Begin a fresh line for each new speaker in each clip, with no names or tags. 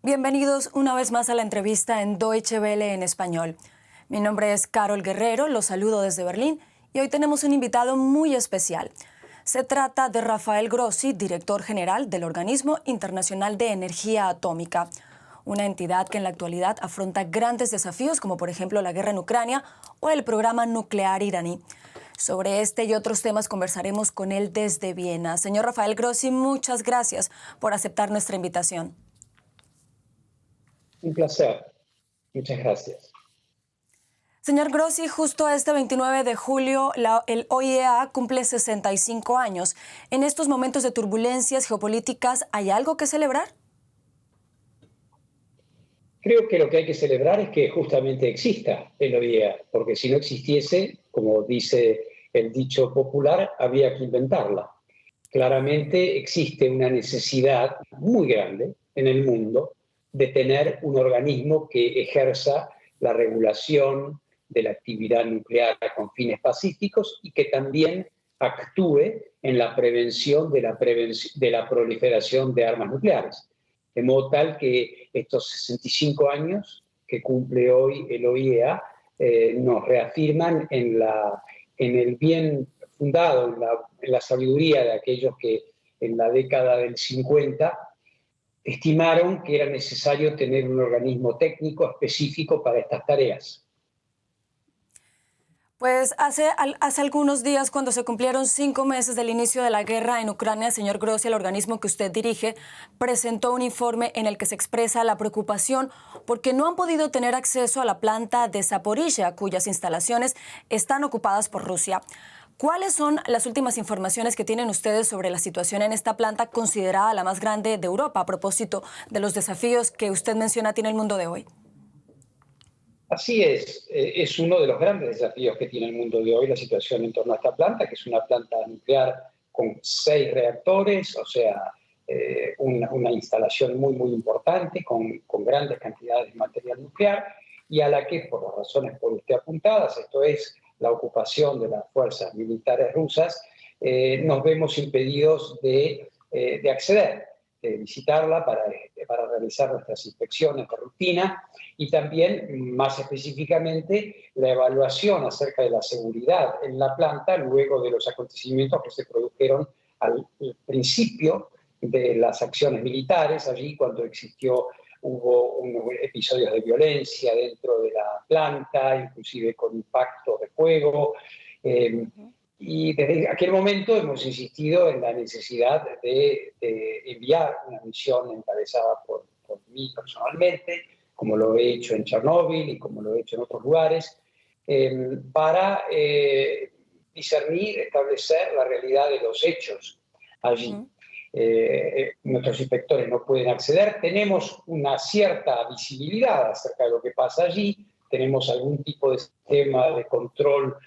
Bienvenidos una vez más a la entrevista en Deutsche Welle en español. Mi nombre es Carol Guerrero, los saludo desde Berlín y hoy tenemos un invitado muy especial. Se trata de Rafael Grossi, director general del Organismo Internacional de Energía Atómica, una entidad que en la actualidad afronta grandes desafíos como por ejemplo la guerra en Ucrania o el programa nuclear iraní. Sobre este y otros temas conversaremos con él desde Viena. Señor Rafael Grossi, muchas gracias por aceptar nuestra invitación.
Un placer. Muchas gracias.
Señor Grossi, justo este 29 de julio el OIEA cumple 65 años. En estos momentos de turbulencias geopolíticas, ¿hay algo que celebrar?
Creo que lo que hay que celebrar es que justamente exista el OIEA, porque si no existiese, como dice el dicho popular, había que inventarla. Claramente existe una necesidad muy grande en el mundo de tener un organismo que ejerza la regulación de la actividad nuclear con fines pacíficos y que también actúe en la prevención de la proliferación de armas nucleares. De modo tal que estos 65 años que cumple hoy el OIEA nos reafirman en el bien fundado, en la sabiduría de aquellos que en la década del 50 estimaron que era necesario tener un organismo técnico específico para estas tareas.
Pues hace algunos días, cuando se cumplieron 5 meses del inicio de la guerra en Ucrania, señor Grossi, el organismo que usted dirige, presentó un informe en el que se expresa la preocupación porque no han podido tener acceso a la planta de Zaporizhia, cuyas instalaciones están ocupadas por Rusia. ¿Cuáles son las últimas informaciones que tienen ustedes sobre la situación en esta planta considerada la más grande de Europa, a propósito de los desafíos que usted menciona tiene el mundo de hoy?
Así es uno de los grandes desafíos que tiene el mundo de hoy la situación en torno a esta planta, que es una planta nuclear con 6 reactores, o sea, una instalación muy, muy importante, con grandes cantidades de material nuclear, y a la que, por las razones por usted apuntadas, esto es la ocupación de las fuerzas militares rusas, nos vemos impedidos de acceder, de visitarla para realizar nuestras inspecciones de rutina y también, más específicamente, la evaluación acerca de la seguridad en la planta luego de los acontecimientos que se produjeron al principio de las acciones militares, allí cuando hubo unos episodios de violencia dentro de la planta, inclusive con impacto de fuego. Y desde aquel momento hemos insistido en la necesidad de enviar una misión encabezada por mí personalmente, como lo he hecho en Chernóbil y como lo he hecho en otros lugares, para discernir, establecer la realidad de los hechos allí. Nuestros inspectores no pueden acceder, tenemos una cierta visibilidad acerca de lo que pasa allí, tenemos algún tipo de sistema de control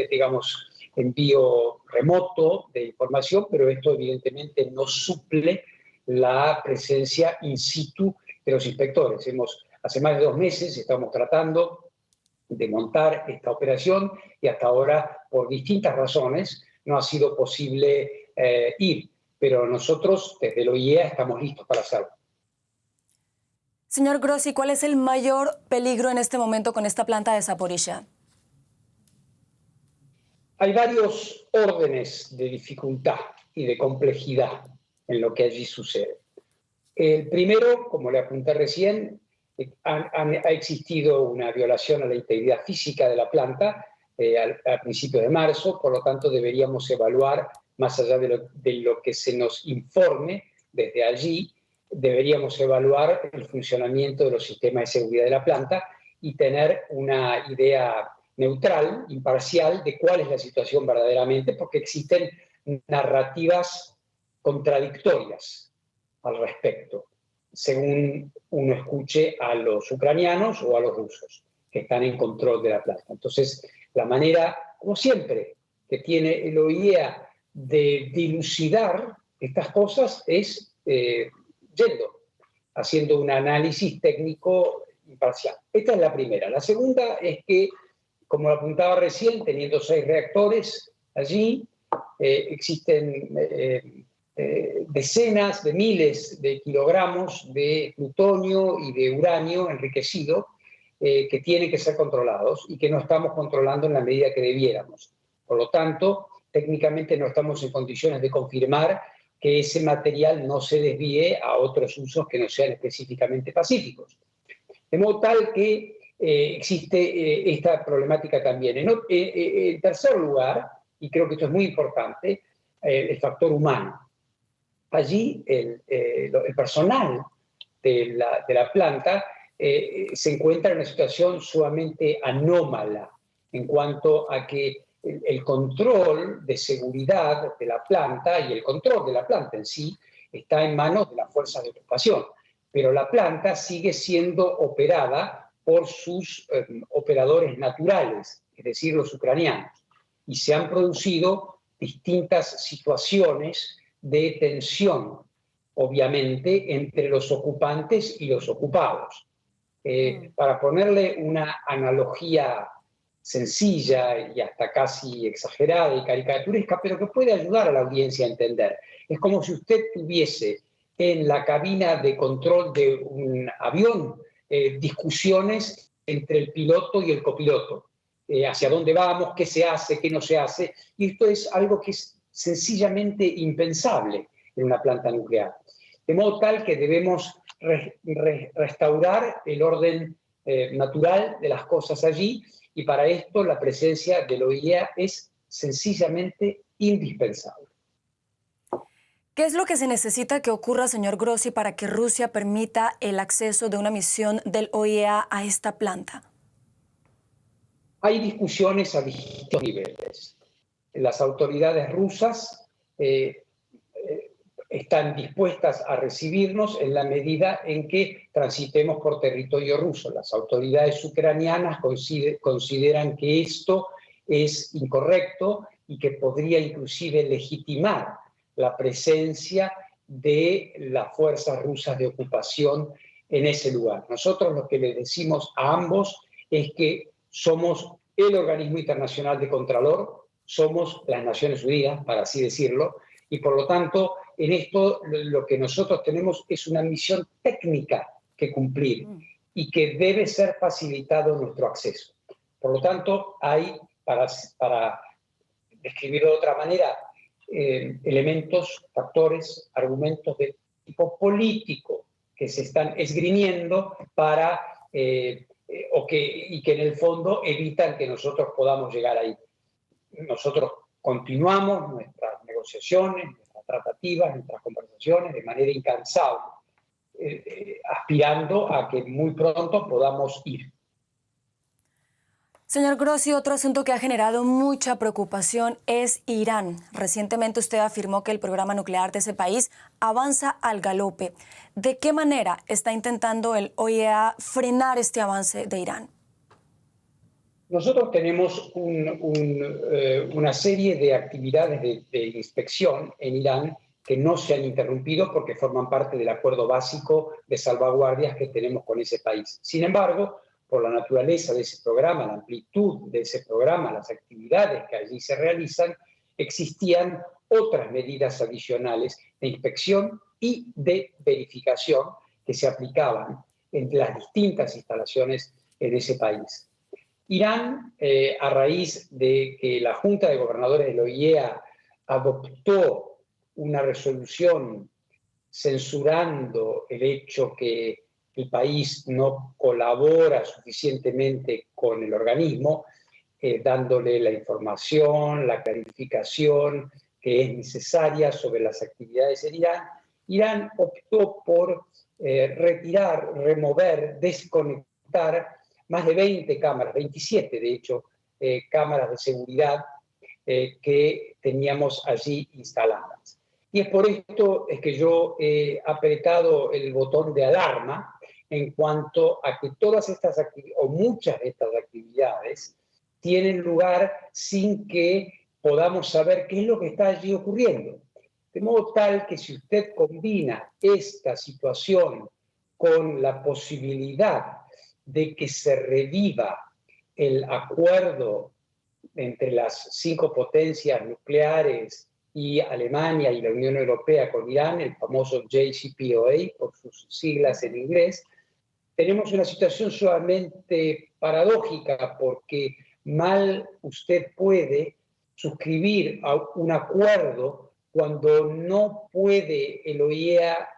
digamos, envío remoto de información, pero esto evidentemente no suple la presencia in situ de los inspectores. Hace más de 2 meses estamos tratando de montar esta operación y hasta ahora, por distintas razones, no ha sido posible ir, pero nosotros desde el OIEA estamos listos para hacerlo.
Señor Grossi, ¿cuál es el mayor peligro en este momento con esta planta de Zaporizhia?
Hay varios órdenes de dificultad y de complejidad en lo que allí sucede. El primero, como le apunté recién, ha existido una violación a la integridad física de la planta al principio de marzo, por lo tanto deberíamos evaluar, más allá de lo que se nos informe desde allí, deberíamos evaluar el funcionamiento de los sistemas de seguridad de la planta y tener una idea neutral, imparcial, de cuál es la situación verdaderamente, porque existen narrativas contradictorias al respecto, según uno escuche a los ucranianos o a los rusos, que están en control de la planta. Entonces, la manera, como siempre, que tiene el OIEA de dilucidar estas cosas es haciendo un análisis técnico imparcial. Esta es la primera. La segunda es que, como lo apuntaba recién, teniendo 6 reactores allí, existen decenas de miles de kilogramos de plutonio y de uranio enriquecido que tienen que ser controlados y que no estamos controlando en la medida que debiéramos. Por lo tanto, técnicamente no estamos en condiciones de confirmar que ese material no se desvíe a otros usos que no sean específicamente pacíficos. De modo tal que existe esta problemática también. En tercer lugar, y creo que esto es muy importante, el factor humano. Allí el personal de la planta se encuentra en una situación sumamente anómala en cuanto a que el control de seguridad de la planta y el control de la planta en sí está en manos de las fuerzas de ocupación, pero la planta sigue siendo operada por sus operadores naturales, es decir, los ucranianos, y se han producido distintas situaciones de tensión, obviamente, entre los ocupantes y los ocupados. Para ponerle una analogía sencilla y hasta casi exagerada y caricaturesca, pero que puede ayudar a la audiencia a entender. Es como si usted tuviese en la cabina de control de un avión discusiones entre el piloto y el copiloto. Hacia dónde vamos, qué se hace, qué no se hace. Y esto es algo que es sencillamente impensable en una planta nuclear. De modo tal que debemos restaurar el orden natural de las cosas allí, y para esto la presencia de la OIEA es sencillamente indispensable.
¿Qué es lo que se necesita que ocurra, señor Grossi, para que Rusia permita el acceso de una misión del OIEA a esta planta?
Hay discusiones a distintos niveles. Las autoridades rusas están dispuestas a recibirnos en la medida en que transitemos por territorio ruso. Las autoridades ucranianas consideran que esto es incorrecto y que podría inclusive legitimar la presencia de las fuerzas rusas de ocupación en ese lugar. Nosotros lo que le decimos a ambos es que somos el organismo internacional de Contralor, somos las Naciones Unidas, para así decirlo, y por lo tanto en esto lo que nosotros tenemos es una misión técnica que cumplir y que debe ser facilitado nuestro acceso. Por lo tanto, hay, para describirlo de otra manera, elementos, factores, argumentos de tipo político que se están esgrimiendo para, y que en el fondo evitan que nosotros podamos llegar ahí. Nosotros continuamos nuestras negociaciones, nuestras tratativas, nuestras conversaciones de manera incansable, aspirando a que muy pronto podamos ir.
Señor Grossi, otro asunto que ha generado mucha preocupación es Irán. Recientemente usted afirmó que el programa nuclear de ese país avanza al galope. ¿De qué manera está intentando el OIEA frenar este avance de Irán?
Nosotros tenemos una serie de actividades de inspección en Irán que no se han interrumpido porque forman parte del acuerdo básico de salvaguardias que tenemos con ese país. Sin embargo, por la naturaleza de ese programa, la amplitud de ese programa, las actividades que allí se realizan, existían otras medidas adicionales de inspección y de verificación que se aplicaban en las distintas instalaciones en ese país. Irán, a raíz de que la Junta de Gobernadores de la OIEA adoptó una resolución censurando el hecho que el país no colabora suficientemente con el organismo, dándole la información, la clarificación que es necesaria sobre las actividades en Irán, Irán optó por retirar, remover, desconectar más de 20 cámaras, 27 de hecho, cámaras de seguridad que teníamos allí instaladas. Y es por esto es que yo he apretado el botón de alarma en cuanto a que todas estas actividades, o muchas de estas actividades, tienen lugar sin que podamos saber qué es lo que está allí ocurriendo. De modo tal que si usted combina esta situación con la posibilidad de que se reviva el acuerdo entre las 5 potencias nucleares y Alemania y la Unión Europea con Irán, el famoso JCPOA, por sus siglas en inglés, tenemos una situación sumamente paradójica porque mal usted puede suscribir a un acuerdo cuando no puede el OIEA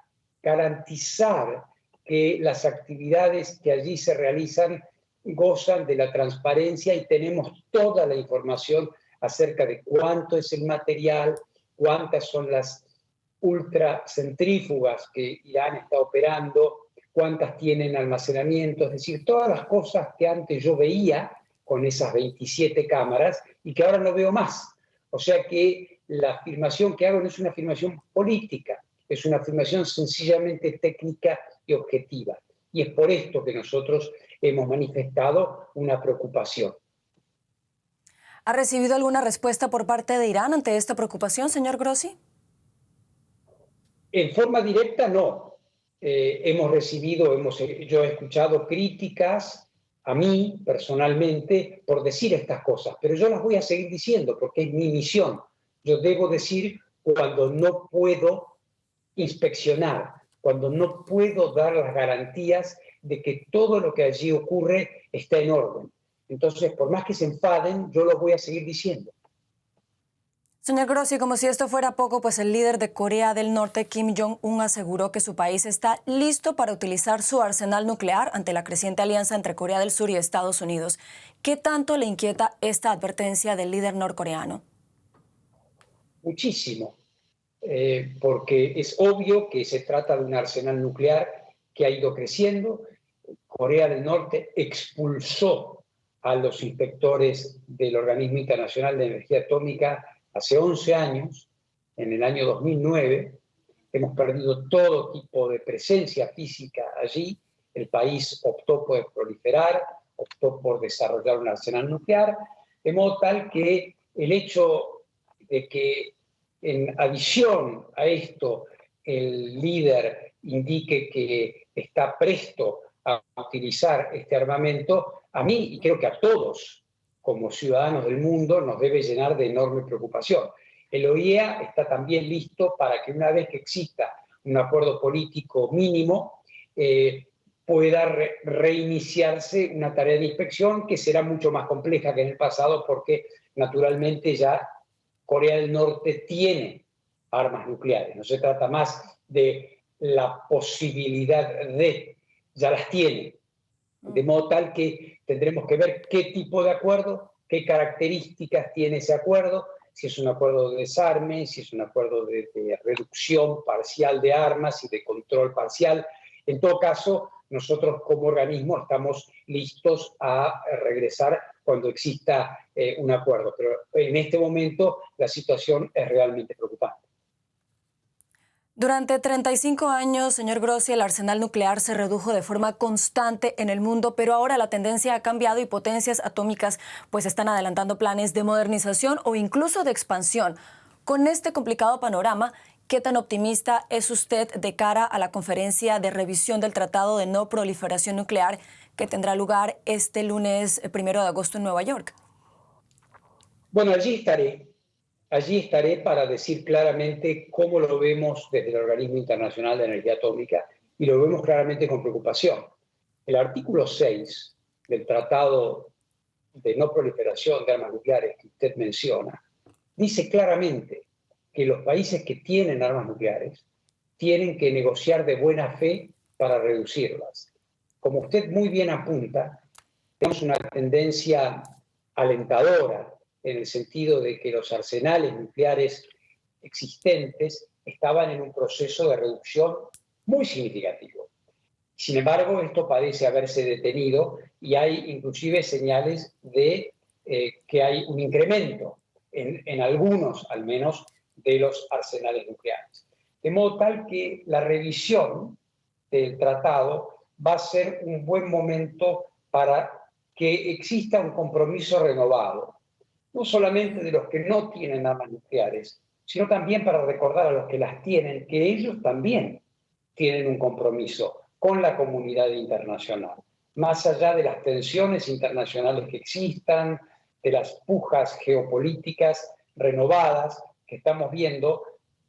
garantizar que las actividades que allí se realizan gozan de la transparencia y tenemos toda la información acerca de cuánto es el material, cuántas son las ultracentrífugas que Irán está operando, cuántas tienen almacenamiento, es decir, todas las cosas que antes yo veía con esas 27 cámaras y que ahora no veo más. O sea que la afirmación que hago no es una afirmación política, es una afirmación sencillamente técnica y objetiva. Y es por esto que nosotros hemos manifestado una preocupación.
¿Ha recibido alguna respuesta por parte de Irán ante esta preocupación, señor Grossi?
En forma directa, no. Yo he escuchado críticas a mí personalmente por decir estas cosas, pero yo las voy a seguir diciendo porque es mi misión. Yo debo decir cuando no puedo inspeccionar, cuando no puedo dar las garantías de que todo lo que allí ocurre está en orden. Entonces, por más que se enfaden, yo lo voy a seguir diciendo.
Señor Grossi, como si esto fuera poco, pues el líder de Corea del Norte, Kim Jong-un, aseguró que su país está listo para utilizar su arsenal nuclear ante la creciente alianza entre Corea del Sur y Estados Unidos. ¿Qué tanto le inquieta esta advertencia del líder norcoreano?
Muchísimo, porque es obvio que se trata de un arsenal nuclear que ha ido creciendo. Corea del Norte expulsó a los inspectores del Organismo Internacional de Energía Atómica hace 11 años, en el año 2009. Hemos perdido todo tipo de presencia física allí. El país optó por proliferar, optó por desarrollar un arsenal nuclear, de modo tal que el hecho de que en adición a esto el líder indique que está presto a utilizar este armamento, a mí y creo que a todos como ciudadanos del mundo nos debe llenar de enorme preocupación. El OIEA está también listo para que una vez que exista un acuerdo político mínimo, pueda reiniciarse una tarea de inspección que será mucho más compleja que en el pasado porque naturalmente ya Corea del Norte tiene armas nucleares. No se trata más de la posibilidad de, ya las tiene. De modo tal que tendremos que ver qué tipo de acuerdo, qué características tiene ese acuerdo, si es un acuerdo de desarme, si es un acuerdo de reducción parcial de armas y de control parcial. En todo caso, nosotros como organismo estamos listos a regresar cuando exista un acuerdo. Pero en este momento la situación es realmente preocupante.
Durante 35 años, señor Grossi, el arsenal nuclear se redujo de forma constante en el mundo, pero ahora la tendencia ha cambiado y potencias atómicas pues están adelantando planes de modernización o incluso de expansión. Con este complicado panorama, ¿qué tan optimista es usted de cara a la conferencia de revisión del Tratado de No Proliferación Nuclear que tendrá lugar este lunes 1 de agosto en Nueva York?
Bueno, allí estaré. Allí estaré para decir claramente cómo lo vemos desde el Organismo Internacional de Energía Atómica y lo vemos claramente con preocupación. El artículo 6 del Tratado de No Proliferación de Armas Nucleares que usted menciona dice claramente que los países que tienen armas nucleares tienen que negociar de buena fe para reducirlas. Como usted muy bien apunta, tenemos una tendencia alentadora en el sentido de que los arsenales nucleares existentes estaban en un proceso de reducción muy significativo. Sin embargo, esto parece haberse detenido y hay inclusive señales de que hay un incremento en algunos, al menos, de los arsenales nucleares. De modo tal que la revisión del tratado va a ser un buen momento para que exista un compromiso renovado, no solamente de los que no tienen armas nucleares, sino también para recordar a los que las tienen que ellos también tienen un compromiso con la comunidad internacional. Más allá de las tensiones internacionales que existan, de las pujas geopolíticas renovadas, que estamos viendo,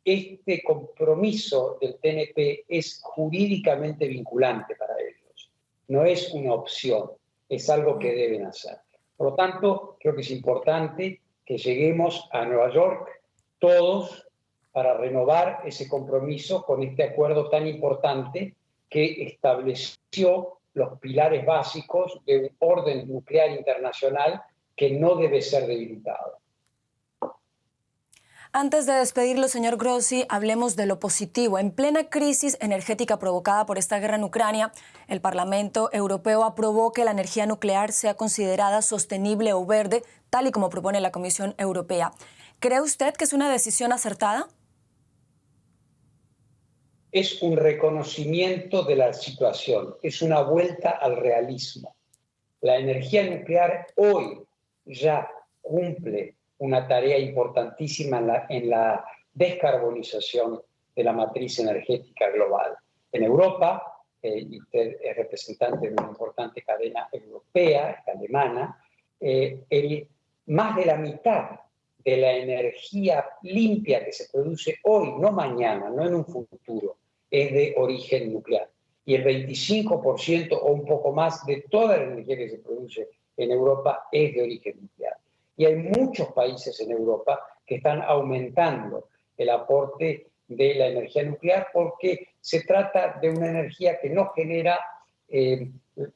este compromiso del TNP es jurídicamente vinculante para ellos. No es una opción, es algo que deben hacer. Por lo tanto, creo que es importante que lleguemos a Nueva York todos para renovar ese compromiso con este acuerdo tan importante que estableció los pilares básicos de un orden nuclear internacional que no debe ser debilitado.
Antes de despedirlo, señor Grossi, hablemos de lo positivo. En plena crisis energética provocada por esta guerra en Ucrania, el Parlamento Europeo aprobó que la energía nuclear sea considerada sostenible o verde, tal y como propone la Comisión Europea. ¿Cree usted que es una decisión acertada?
Es un reconocimiento de la situación, es una vuelta al realismo. La energía nuclear hoy ya cumple una tarea importantísima en la descarbonización de la matriz energética global. En Europa, y usted es representante de una importante cadena europea, alemana, más de la mitad de la energía limpia que se produce hoy, no mañana, no en un futuro, es de origen nuclear. Y el 25% o un poco más de toda la energía que se produce en Europa es de origen nuclear. Y hay muchos países en Europa que están aumentando el aporte de la energía nuclear porque se trata de una energía que no genera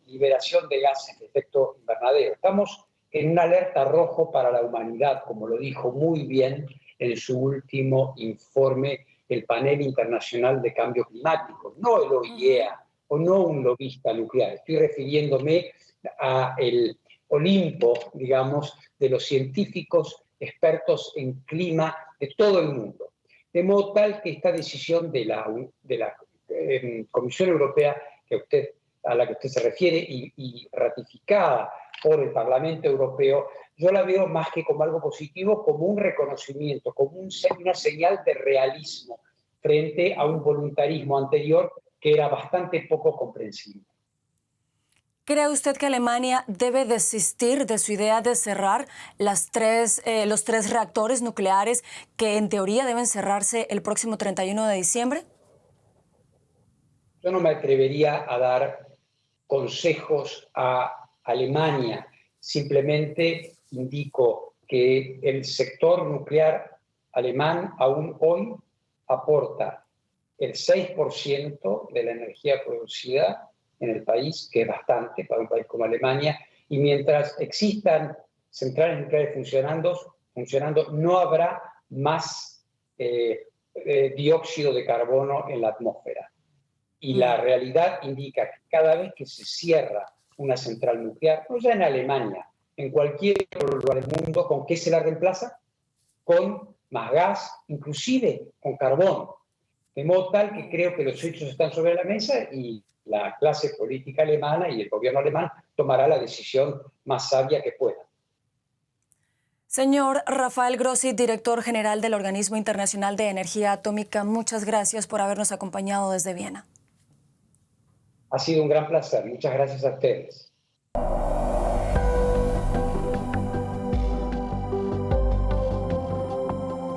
liberación de gases de efecto invernadero. Estamos en una alerta rojo para la humanidad, como lo dijo muy bien en su último informe el Panel Internacional de Cambio Climático, no el OIEA o no un lobista nuclear. Estoy refiriéndome al Olimpo, digamos, de los científicos expertos en clima de todo el mundo. De modo tal que esta decisión de la Comisión Europea a la que usted se refiere y ratificada por el Parlamento Europeo, yo la veo más que como algo positivo, como un reconocimiento, como una señal de realismo frente a un voluntarismo anterior que era bastante poco comprensible.
¿Cree usted que Alemania debe desistir de su idea de cerrar los tres reactores nucleares que en teoría deben cerrarse el próximo 31 de diciembre?
Yo no me atrevería a dar consejos a Alemania, simplemente indico que el sector nuclear alemán aún hoy aporta el 6% de la energía producida en el país, que es bastante para un país como Alemania, y mientras existan centrales nucleares funcionando no habrá más dióxido de carbono en la atmósfera. Y la realidad indica que cada vez que se cierra una central nuclear, no ya en Alemania, en cualquier otro lugar del mundo, ¿con qué se la reemplaza? Con más gas, inclusive con carbón. De modo tal que creo que los hechos están sobre la mesa y la clase política alemana y el gobierno alemán tomará la decisión más sabia que pueda.
Señor Rafael Grossi, director general del Organismo Internacional de Energía Atómica, muchas gracias por habernos acompañado desde Viena.
Ha sido un gran placer. Muchas gracias a ustedes.